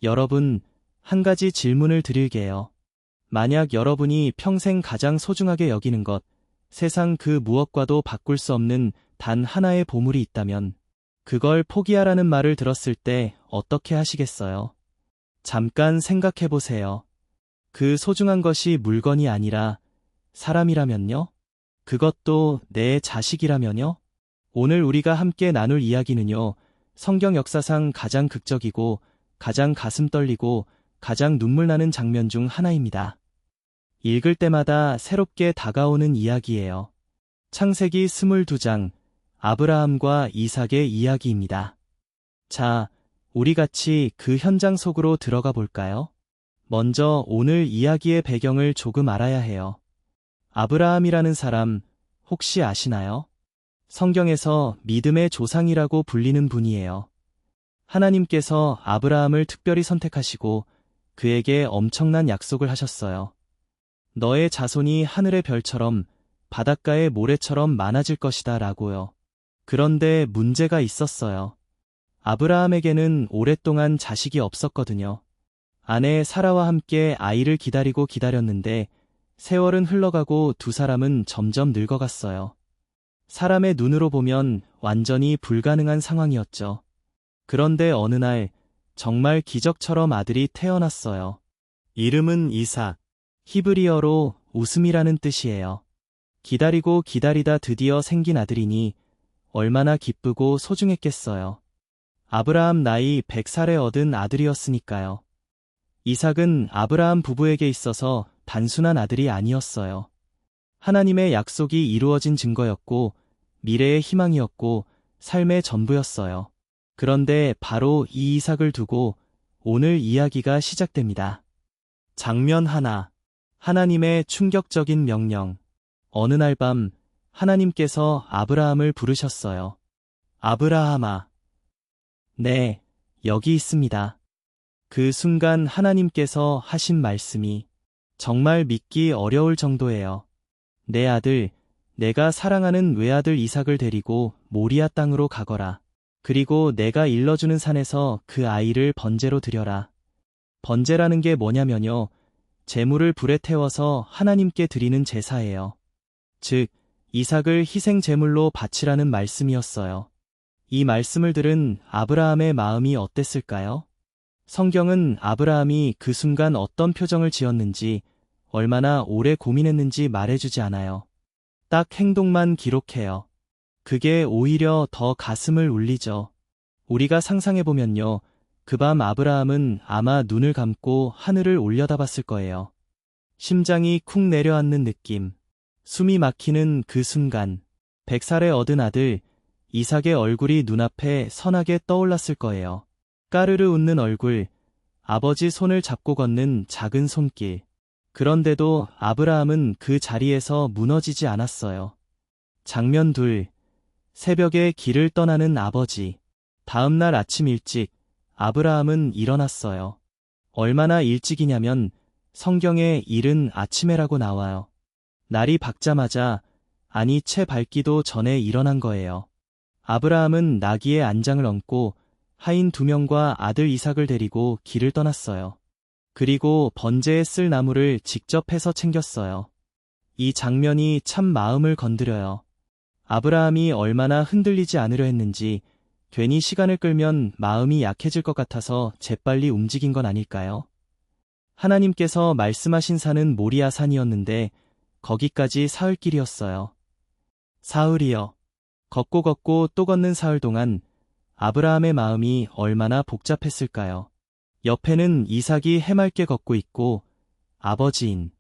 여러분, 한 가지 질문을 드릴게요. 만약 여러분이 평생 가장 소중하게 여기는 것, 세상 그 무엇과도 바꿀 수 없는 단 하나의 보물이 있다면, 그걸 포기하라는 말을 들었을 때 어떻게 하시겠어요? 잠깐 생각해 보세요. 그 소중한 것이 물건이 아니라 사람이라면요? 그것도 내 자식이라면요? 오늘 우리가 함께 나눌 이야기는요, 성경 역사상 가장 극적이고 가장 가슴 떨리고 가장 눈물 나는 장면 중 하나입니다. 읽을 때마다 새롭게 다가오는 이야기예요. 창세기 22장, 아브라함과 이삭의 이야기입니다. 자, 우리 같이 그 현장 속으로 들어가 볼까요? 먼저 오늘 이야기의 배경을 조금 알아야 해요. 아브라함이라는 사람 혹시 아시나요? 성경에서 믿음의 조상이라고 불리는 분이에요. 하나님께서 아브라함을 특별히 선택하시고 그에게 엄청난 약속을 하셨어요. 너의 자손이 하늘의 별처럼 바닷가의 모래처럼 많아질 것이다 라고요. 그런데 문제가 있었어요. 아브라함에게는 오랫동안 자식이 없었거든요. 아내 사라와 함께 아이를 기다리고 기다렸는데 세월은 흘러가고 두 사람은 점점 늙어갔어요. 사람의 눈으로 보면 완전히 불가능한 상황이었죠. 그런데 어느 날 정말 기적처럼 아들이 태어났어요. 이름은 이삭, 히브리어로 웃음이라는 뜻이에요. 기다리고 기다리다 드디어 생긴 아들이니 얼마나 기쁘고 소중했겠어요. 아브라함 나이 100살에 얻은 아들이었으니까요. 이삭은 아브라함 부부에게 있어서 단순한 아들이 아니었어요. 하나님의 약속이 이루어진 증거였고 미래의 희망이었고 삶의 전부였어요. 그런데 바로 이 이삭을 두고 오늘 이야기가 시작됩니다. 장면 하나, 하나님의 충격적인 명령. 어느 날 밤 하나님께서 아브라함을 부르셨어요. 아브라함아. 네, 여기 있습니다. 그 순간 하나님께서 하신 말씀이 정말 믿기 어려울 정도예요. 내 아들, 내가 사랑하는 외아들 이삭을 데리고 모리아 땅으로 가거라. 그리고 내가 일러주는 산에서 그 아이를 번제로 드려라. 번제라는 게 뭐냐면요, 제물을 불에 태워서 하나님께 드리는 제사예요. 즉, 이삭을 희생 제물로 바치라는 말씀이었어요. 이 말씀을 들은 아브라함의 마음이 어땠을까요? 성경은 아브라함이 그 순간 어떤 표정을 지었는지, 얼마나 오래 고민했는지 말해주지 않아요. 딱 행동만 기록해요. 그게 오히려 더 가슴을 울리죠. 우리가 상상해보면요, 그 밤 아브라함은 아마 눈을 감고 하늘을 올려다봤을 거예요. 심장이 쿵 내려앉는 느낌, 숨이 막히는 그 순간, 100살에 얻은 아들, 이삭의 얼굴이 눈앞에 선하게 떠올랐을 거예요. 까르르 웃는 얼굴, 아버지 손을 잡고 걷는 작은 손길. 그런데도 아브라함은 그 자리에서 무너지지 않았어요. 장면 둘, 새벽에 길을 떠나는 아버지. 다음 날 아침 일찍 아브라함은 일어났어요. 얼마나 일찍이냐면 성경에 이른 아침에라고 나와요. 날이 밝자마자, 아니 채 밝기도 전에 일어난 거예요. 아브라함은 나귀의 안장을 얹고 하인 2명과 아들 이삭을 데리고 길을 떠났어요. 그리고 번제에 쓸 나무를 직접 해서 챙겼어요. 이 장면이 참 마음을 건드려요. 아브라함이 얼마나 흔들리지 않으려 했는지, 괜히 시간을 끌면 마음이 약해질 것 같아서 재빨리 움직인 건 아닐까요? 하나님께서 말씀하신 산은 모리아 산이었는데 거기까지 사흘길이었어요. 사흘이요. 걷고 걷고 또 걷는 사흘 동안 아브라함의 마음이 얼마나 복잡했을까요? 옆에는 이삭이 해맑게 걷고 있고 아버지인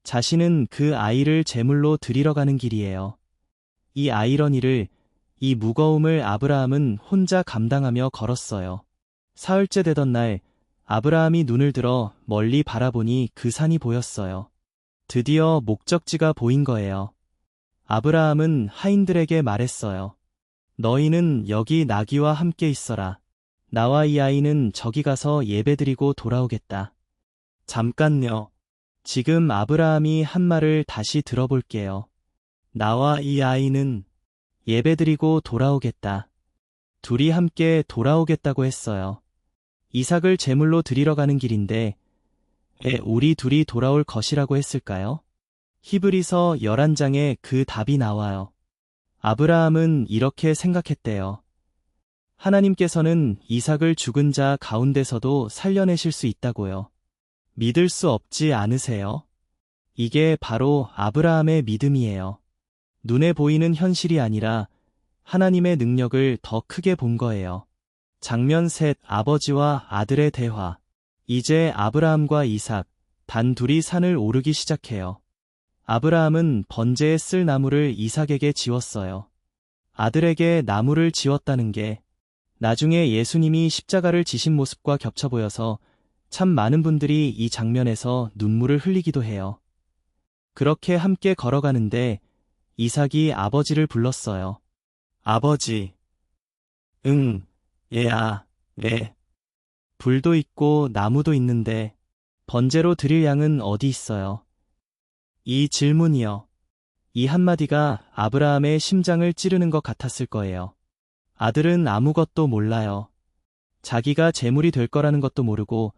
자신은 그 아이를 제물로 드리러 가는 길이에요. 이 아이러니를, 이 무거움을 아브라함은 혼자 감당하며 걸었어요. 사흘째 되던 날 아브라함이 눈을 들어 멀리 바라보니 그 산이 보였어요. 드디어 목적지가 보인 거예요. 아브라함은 하인들에게 말했어요. 너희는 여기 나귀와 함께 있어라. 나와 이 아이는 저기 가서 예배드리고 돌아오겠다. 잠깐요. 지금 아브라함이 한 말을 다시 들어볼게요. 나와 이 아이는 예배드리고 돌아오겠다. 둘이 함께 돌아오겠다고 했어요. 이삭을 제물로 드리러 가는 길인데 왜 우리 둘이 돌아올 것이라고 했을까요? 히브리서 11장에 그 답이 나와요. 아브라함은 이렇게 생각했대요. 하나님께서는 이삭을 죽은 자 가운데서도 살려내실 수 있다고요. 믿을 수 없지 않으세요? 이게 바로 아브라함의 믿음이에요. 눈에 보이는 현실이 아니라 하나님의 능력을 더 크게 본 거예요. 장면 셋, 아버지와 아들의 대화. 이제 아브라함과 이삭, 단 둘이 산을 오르기 시작해요. 아브라함은 번제에 쓸 나무를 이삭에게 지웠어요. 아들에게 나무를 지웠다는 게 나중에 예수님이 십자가를 지신 모습과 겹쳐 보여서 참 많은 분들이 이 장면에서 눈물을 흘리기도 해요. 그렇게 함께 걸어가는데 이삭이 아버지를 불렀어요. 아버지. 응, 얘야, 왜? 불도 있고 나무도 있는데 번제로 드릴 양은 어디 있어요? 이 질문이요. 이 한마디가 아브라함의 심장을 찌르는 것 같았을 거예요. 아들은 아무것도 몰라요. 자기가 제물이 될 거라는 것도 모르고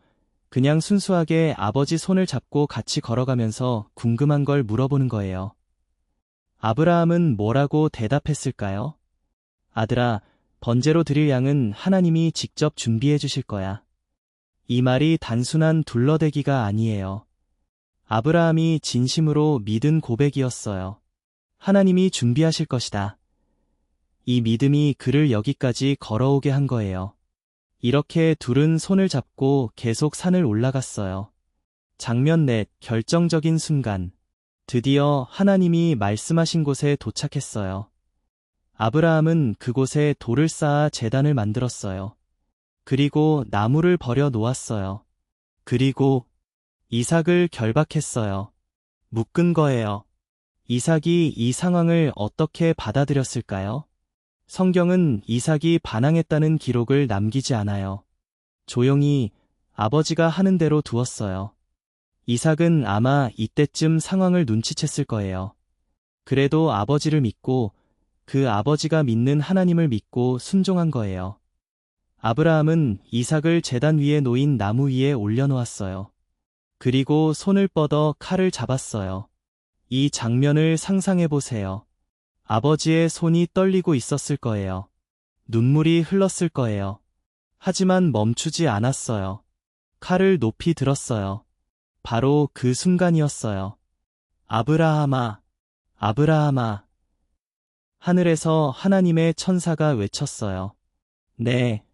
그냥 순수하게 아버지 손을 잡고 같이 걸어가면서 궁금한 걸 물어보는 거예요. 아브라함은 뭐라고 대답했을까요? 아들아, 번제로 드릴 양은 하나님이 직접 준비해 주실 거야. 이 말이 단순한 둘러대기가 아니에요. 아브라함이 진심으로 믿은 고백이었어요. 하나님이 준비하실 것이다. 이 믿음이 그를 여기까지 걸어오게 한 거예요. 이렇게 둘은 손을 잡고 계속 산을 올라갔어요. 장면 넷, 결정적인 순간. 드디어 하나님이 말씀하신 곳에 도착했어요. 아브라함은 그곳에 돌을 쌓아 제단을 만들었어요. 그리고 나무를 버려 놓았어요. 그리고 이삭을 결박했어요. 묶은 거예요. 이삭이 이 상황을 어떻게 받아들였을까요? 성경은 이삭이 반항했다는 기록을 남기지 않아요. 조용히 아버지가 하는 대로 두었어요. 이삭은 아마 이때쯤 상황을 눈치챘을 거예요. 그래도 아버지를 믿고 그 아버지가 믿는 하나님을 믿고 순종한 거예요. 아브라함은 이삭을 제단 위에 놓인 나무 위에 올려놓았어요. 그리고 손을 뻗어 칼을 잡았어요. 이 장면을 상상해 보세요. 아버지의 손이 떨리고 있었을 거예요. 눈물이 흘렀을 거예요. 하지만 멈추지 않았어요. 칼을 높이 들었어요. 바로 그 순간이었어요. 아브라함아, 아브라함아. 하늘에서 하나님의 천사가 외쳤어요. 네,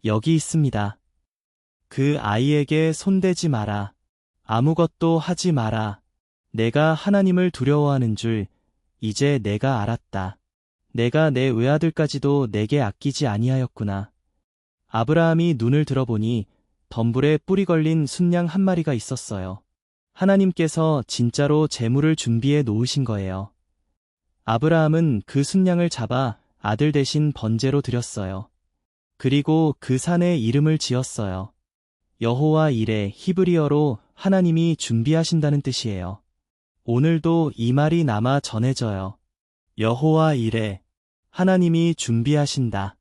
여기 있습니다. 그 아이에게 손대지 마라. 아무것도 하지 마라. 내가 하나님을 두려워하는 줄 이제 내가 알았다. 내가 내 외아들까지도 내게 아끼지 아니하였구나. 아브라함이 눈을 들어보니 덤불에 뿔이 걸린 순양 한 마리가 있었어요. 하나님께서 진짜로 제물을 준비해 놓으신 거예요. 아브라함은 그 순양을 잡아 아들 대신 번제로 드렸어요. 그리고 그 산에 이름을 지었어요. 여호와 이레, 히브리어로 하나님이 준비하신다는 뜻이에요. 오늘도 이 말이 남아 전해져요. 여호와 이레, 하나님이 준비하신다.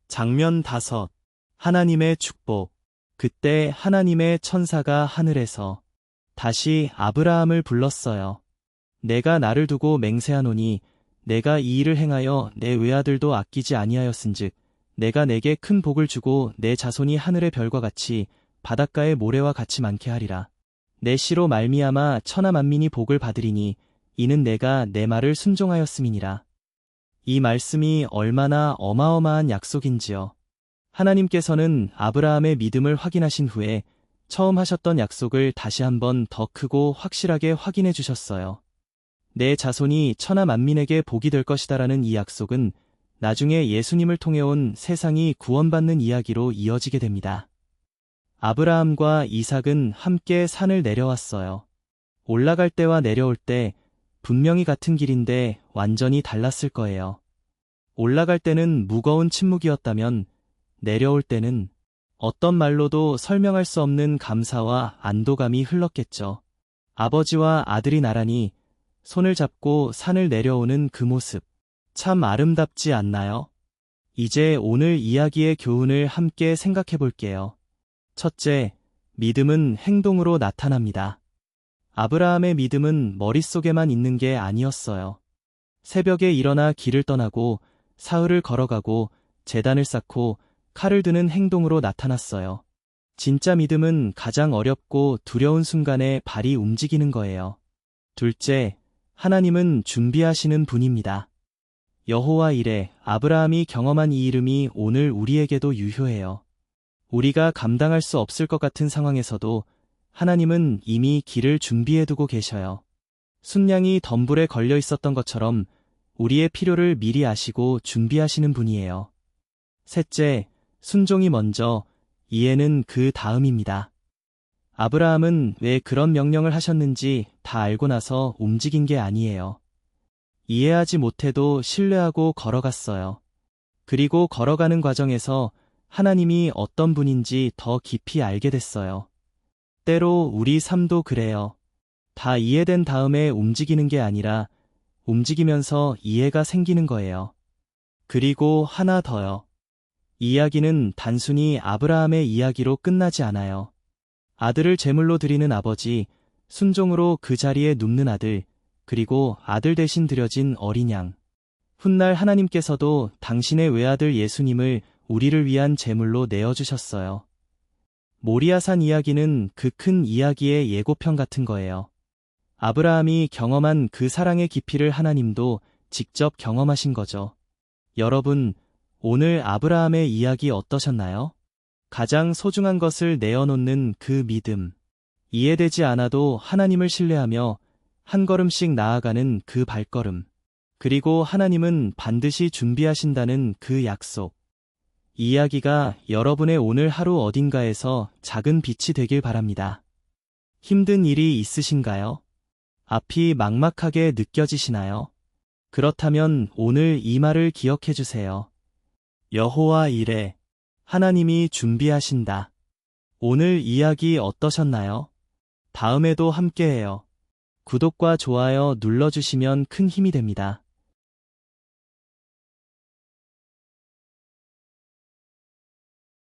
장면 5, 하나님의 축복. 그때 하나님의 천사가 하늘에서 다시 아브라함을 불렀어요. 내가 나를 두고 맹세하노니 내가 이 일을 행하여 내 외아들도 아끼지 아니하였은즉 내가 내게 큰 복을 주고 내 자손이 하늘의 별과 같이 바닷가의 모래와 같이 많게 하리라. 내 씨로 말미암아 천하 만민이 복을 받으리니 이는 내가 내 말을 순종하였음이니라. 이 말씀이 얼마나 어마어마한 약속인지요. 하나님께서는 아브라함의 믿음을 확인하신 후에 처음 하셨던 약속을 다시 한번 더 크고 확실하게 확인해 주셨어요. 내 자손이 천하 만민에게 복이 될 것이다라는 이 약속은 나중에 예수님을 통해 온 세상이 구원받는 이야기로 이어지게 됩니다. 아브라함과 이삭은 함께 산을 내려왔어요. 올라갈 때와 내려올 때 분명히 같은 길인데 완전히 달랐을 거예요. 올라갈 때는 무거운 침묵이었다면 내려올 때는 어떤 말로도 설명할 수 없는 감사와 안도감이 흘렀겠죠. 아버지와 아들이 나란히 손을 잡고 산을 내려오는 그 모습, 참 아름답지 않나요? 이제 오늘 이야기의 교훈을 함께 생각해 볼게요. 첫째, 믿음은 행동으로 나타납니다. 아브라함의 믿음은 머릿속에만 있는 게 아니었어요. 새벽에 일어나 길을 떠나고 사흘을 걸어가고 제단을 쌓고 칼을 드는 행동으로 나타났어요. 진짜 믿음은 가장 어렵고 두려운 순간에 발이 움직이는 거예요. 둘째, 하나님은 준비하시는 분입니다. 여호와 이레, 아브라함이 경험한 이 이름이 오늘 우리에게도 유효해요. 우리가 감당할 수 없을 것 같은 상황에서도 하나님은 이미 길을 준비해두고 계셔요. 순양이 덤불에 걸려 있었던 것처럼 우리의 필요를 미리 아시고 준비하시는 분이에요. 셋째, 순종이 먼저, 이해는 그 다음입니다. 아브라함은 왜 그런 명령을 하셨는지 다 알고 나서 움직인 게 아니에요. 이해하지 못해도 신뢰하고 걸어갔어요. 그리고 걸어가는 과정에서 하나님이 어떤 분인지 더 깊이 알게 됐어요. 때로 우리 삶도 그래요. 다 이해된 다음에 움직이는 게 아니라 움직이면서 이해가 생기는 거예요. 그리고 하나 더요. 이야기는 단순히 아브라함의 이야기로 끝나지 않아요. 아들을 제물로 드리는 아버지, 순종으로 그 자리에 눕는 아들, 그리고 아들 대신 드려진 어린 양. 훗날 하나님께서도 당신의 외아들 예수님을 우리를 위한 제물로 내어주셨어요. 모리아산 이야기는 그 큰 이야기의 예고편 같은 거예요. 아브라함이 경험한 그 사랑의 깊이를 하나님도 직접 경험하신 거죠. 여러분, 오늘 아브라함의 이야기 어떠셨나요? 가장 소중한 것을 내어놓는 그 믿음. 이해되지 않아도 하나님을 신뢰하며 한 걸음씩 나아가는 그 발걸음. 그리고 하나님은 반드시 준비하신다는 그 약속. 이 이야기가 여러분의 오늘 하루 어딘가에서 작은 빛이 되길 바랍니다. 힘든 일이 있으신가요? 앞이 막막하게 느껴지시나요? 그렇다면 오늘 이 말을 기억해 주세요. 여호와 이레, 하나님이 준비하신다. 오늘 이야기 어떠셨나요? 다음에도 함께해요. 구독과 좋아요 눌러주시면 큰 힘이 됩니다.